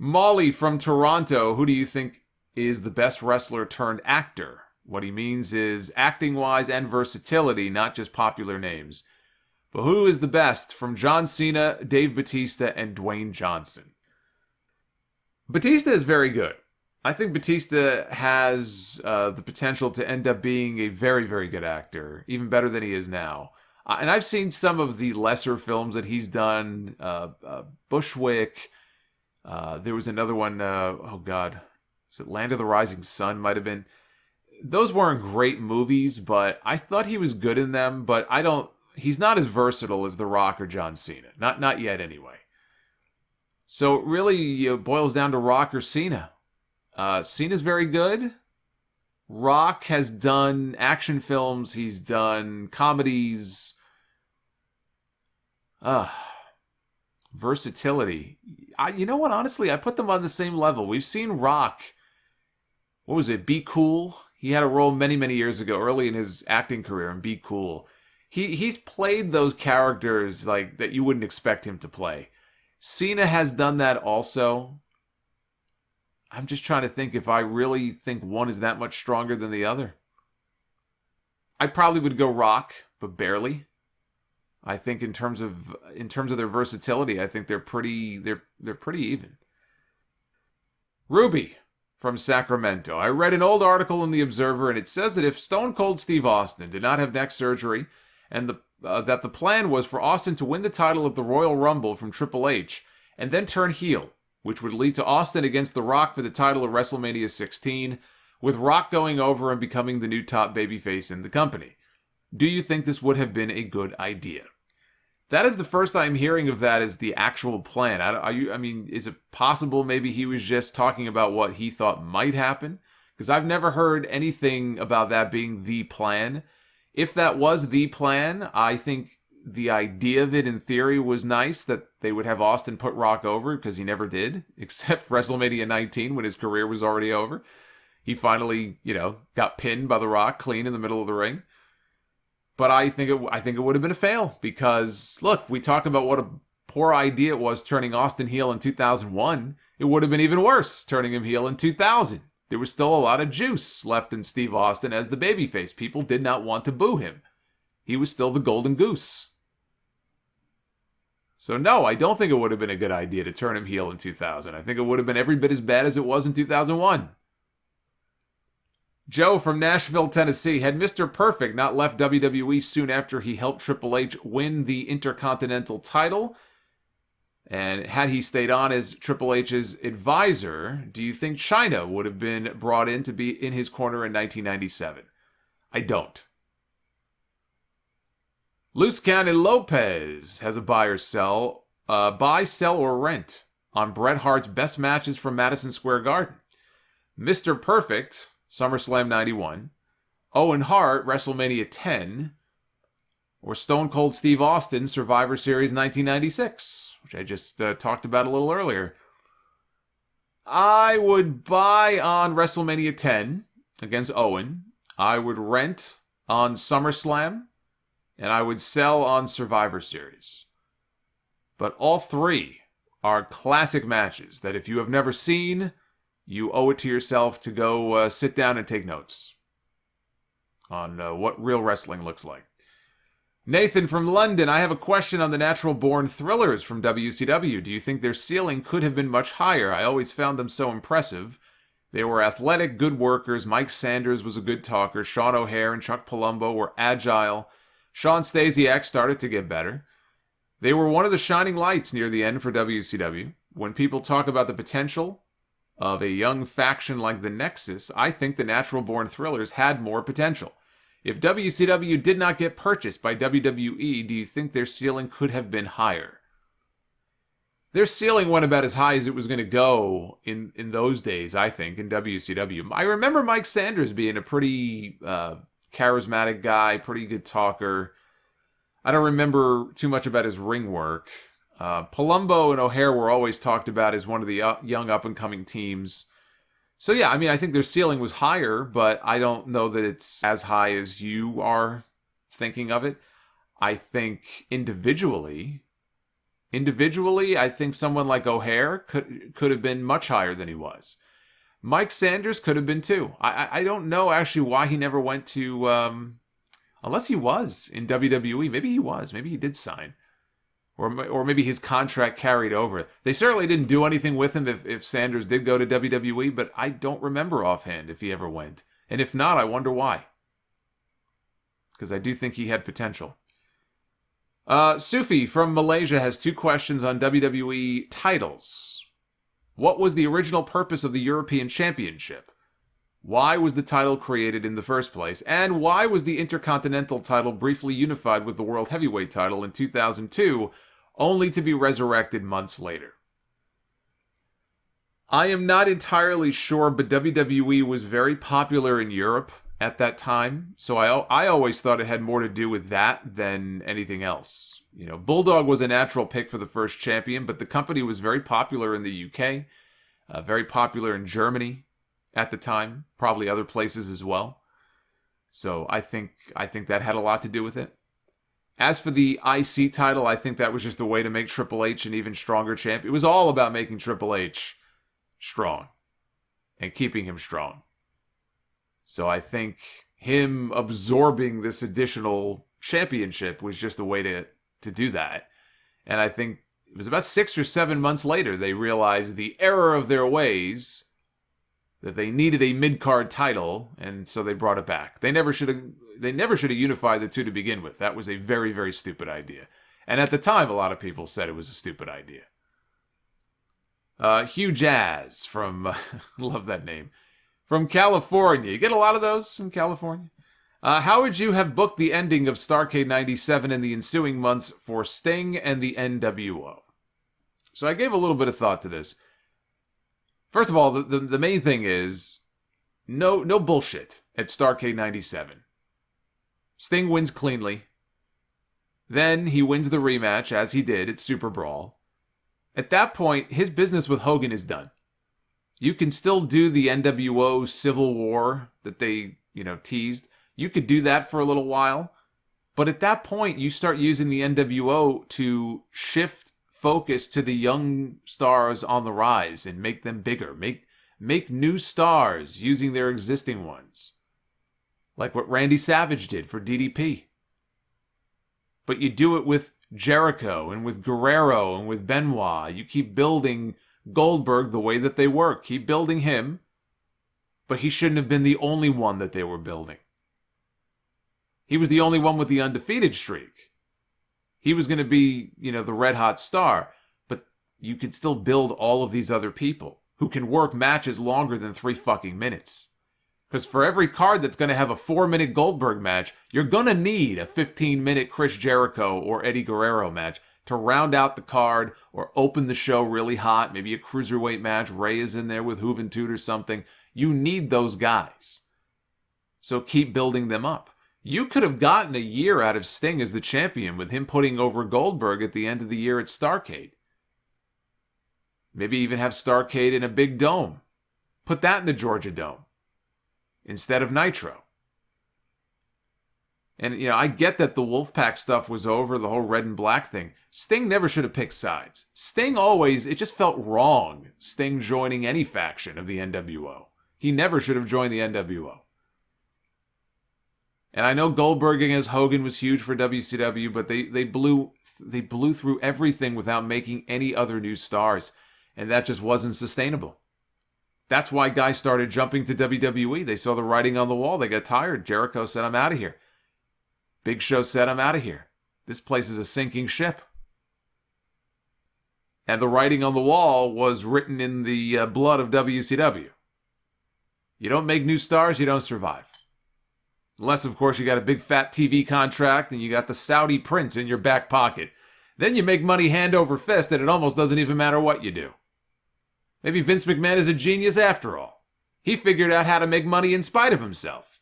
Molly from Toronto, who do you think is the best wrestler turned actor? What he means is acting-wise and versatility, not just popular names. But who is the best from John Cena, Dave Bautista, and Dwayne Johnson? Batista is very good. I think Batista has the potential to end up being a very, very good actor, even better than he is now. And I've seen some of the lesser films that he's done, Bushwick. There was another one, oh God, is it Land of the Rising Sun might have been. Those weren't great movies, but I thought he was good in them, but he's not as versatile as The Rock or John Cena. Not yet anyway. So it really boils down to Rock or Cena. Cena's very good. Rock has done action films. He's done comedies. Versatility. You know what? Honestly, I put them on the same level. We've seen Rock. What was it? Be Cool. He had a role many, many years ago, early in his acting career in Be Cool. He's played those characters like that you wouldn't expect him to play. Cena has done that also. I'm just trying to think if I really think one is that much stronger than the other. I probably would go Rock, but barely. I think in terms of their versatility, I think they're pretty even. Ruby from Sacramento. I read an old article in The Observer, and it says that if Stone Cold Steve Austin did not have neck surgery, and that the plan was for Austin to win the title at the Royal Rumble from Triple H, and then turn heel, which would lead to Austin against The Rock for the title of WrestleMania 16, with Rock going over and becoming the new top babyface in the company. Do you think this would have been a good idea? That is the first I'm hearing of that as the actual plan. Is it possible maybe he was just talking about what he thought might happen? Because I've never heard anything about that being the plan. If that was the plan, I think the idea of it in theory was nice, that they would have Austin put Rock over, because he never did, except WrestleMania 19 when his career was already over. He finally, got pinned by The Rock clean in the middle of the ring. But I think it would have been a fail, because look, we talk about what a poor idea it was turning Austin heel in 2001. It would have been even worse turning him heel in 2000. There was still a lot of juice left in Steve Austin as the babyface. People did not want to boo him. He was still the golden goose. So no, I don't think it would have been a good idea to turn him heel in 2000. I think it would have been every bit as bad as it was in 2001. Joe from Nashville, Tennessee. Had Mr. Perfect not left WWE soon after he helped Triple H win the Intercontinental title, and had he stayed on as Triple H's advisor, do you think Chyna would have been brought in to be in his corner in 1997? I don't. Luis County Lopez has a buy, sell, or rent on Bret Hart's best matches from Madison Square Garden. Mr. Perfect, SummerSlam 91, Owen Hart, WrestleMania 10, or Stone Cold Steve Austin, Survivor Series 1996, which I just talked about a little earlier. I would buy on WrestleMania 10 against Owen. I would rent on SummerSlam, and I would sell on Survivor Series. But all three are classic matches that if you have never seen, you owe it to yourself to go sit down and take notes on what real wrestling looks like. Nathan from London, I have a question on the Natural Born Thrillers from WCW. Do you think their ceiling could have been much higher? I always found them so impressive. They were athletic, good workers. Mike Sanders was a good talker. Sean O'Hare and Chuck Palumbo were agile. Sean Stasiak started to get better. They were one of the shining lights near the end for WCW. When people talk about the potential of a young faction like the Nexus, I think the Natural Born Thrillers had more potential. If WCW did not get purchased by WWE, do you think their ceiling could have been higher? Their ceiling went about as high as it was going to go in those days, I think, in WCW. I remember Mike Sanders being a pretty charismatic guy, pretty good talker. I don't remember too much about his ring work. Palumbo and O'Hare were always talked about as one of the young up-and-coming teams. So yeah, I think their ceiling was higher, but I don't know that it's as high as you are thinking of it. I think individually, Individually, I think someone like O'Hare could have been much higher than he was. Mike Sanders could have been too. I don't know actually why he never went to, unless he was in WWE. Maybe he was. Maybe he did sign. Or maybe his contract carried over. They certainly didn't do anything with him if Sanders did go to WWE, but I don't remember offhand if he ever went. And if not, I wonder why. Because I do think he had potential. Sufi from Malaysia has 2 questions on WWE titles. What was the original purpose of the European Championship? Why was the title created in the first place? And why was the Intercontinental title briefly unified with the World Heavyweight title in 2002, only to be resurrected months later? I am not entirely sure, but WWE was very popular in Europe at that time, so I always thought it had more to do with that than anything else. You know, Bulldog was a natural pick for the first champion, but the company was very popular in the UK, very popular in Germany at the time, probably other places as well. So I think that had a lot to do with it. As for the IC title, I think that was just a way to make Triple H an even stronger champ. It was all about making Triple H strong and keeping him strong. So I think him absorbing this additional championship was just a way to do that. And I think it was about 6 or 7 months later they realized the error of their ways, that they needed a mid-card title, and so they brought it back. They never should have unified the two to begin with. That was a very, very stupid idea. And at the time, a lot of people said it was a stupid idea. Hugh Jazz from, love that name, from California. You get a lot of those in California? How would you have booked the ending of Starrcade 97 and the ensuing months for Sting and the NWO? So I gave a little bit of thought to this. First of all, the main thing is no bullshit at Starrcade 97. Sting wins cleanly. Then he wins the rematch, as he did at Super Brawl. At that point, his business with Hogan is done. You can still do the NWO Civil War that they, teased. You could do that for a little while. But at that point, you start using the NWO to shift focus to the young stars on the rise and make them bigger. Make new stars using their existing ones. Like what Randy Savage did for DDP. But you do it with Jericho and with Guerrero and with Benoit. You keep building Goldberg the way that they work. Keep building him. But he shouldn't have been the only one that they were building. He was the only one with the undefeated streak. He was going to be, the red hot star. But you could still build all of these other people who can work matches longer than 3 fucking minutes. Because for every card that's going to have a 4-minute Goldberg match, you're going to need a 15-minute Chris Jericho or Eddie Guerrero match to round out the card or open the show really hot. Maybe a cruiserweight match. Ray is in there with Juventud or something. You need those guys. So keep building them up. You could have gotten a year out of Sting as the champion with him putting over Goldberg at the end of the year at Starrcade. Maybe even have Starrcade in a big dome. Put that in the Georgia Dome instead of Nitro. And, I get that the Wolfpack stuff was over, the whole red and black thing. Sting never should have picked sides. Sting always, it just felt wrong, Sting joining any faction of the NWO. He never should have joined the NWO. And I know Goldberg against Hogan was huge for WCW, but they blew through everything without making any other new stars. And that just wasn't sustainable. That's why guys started jumping to WWE. They saw the writing on the wall. They got tired. Jericho said, I'm out of here. Big Show said, I'm out of here. This place is a sinking ship. And the writing on the wall was written in the blood of WCW. You don't make new stars, you don't survive. Unless, of course, you got a big fat TV contract and you got the Saudi prince in your back pocket. Then you make money hand over fist and it almost doesn't even matter what you do. Maybe Vince McMahon is a genius after all. He figured out how to make money in spite of himself.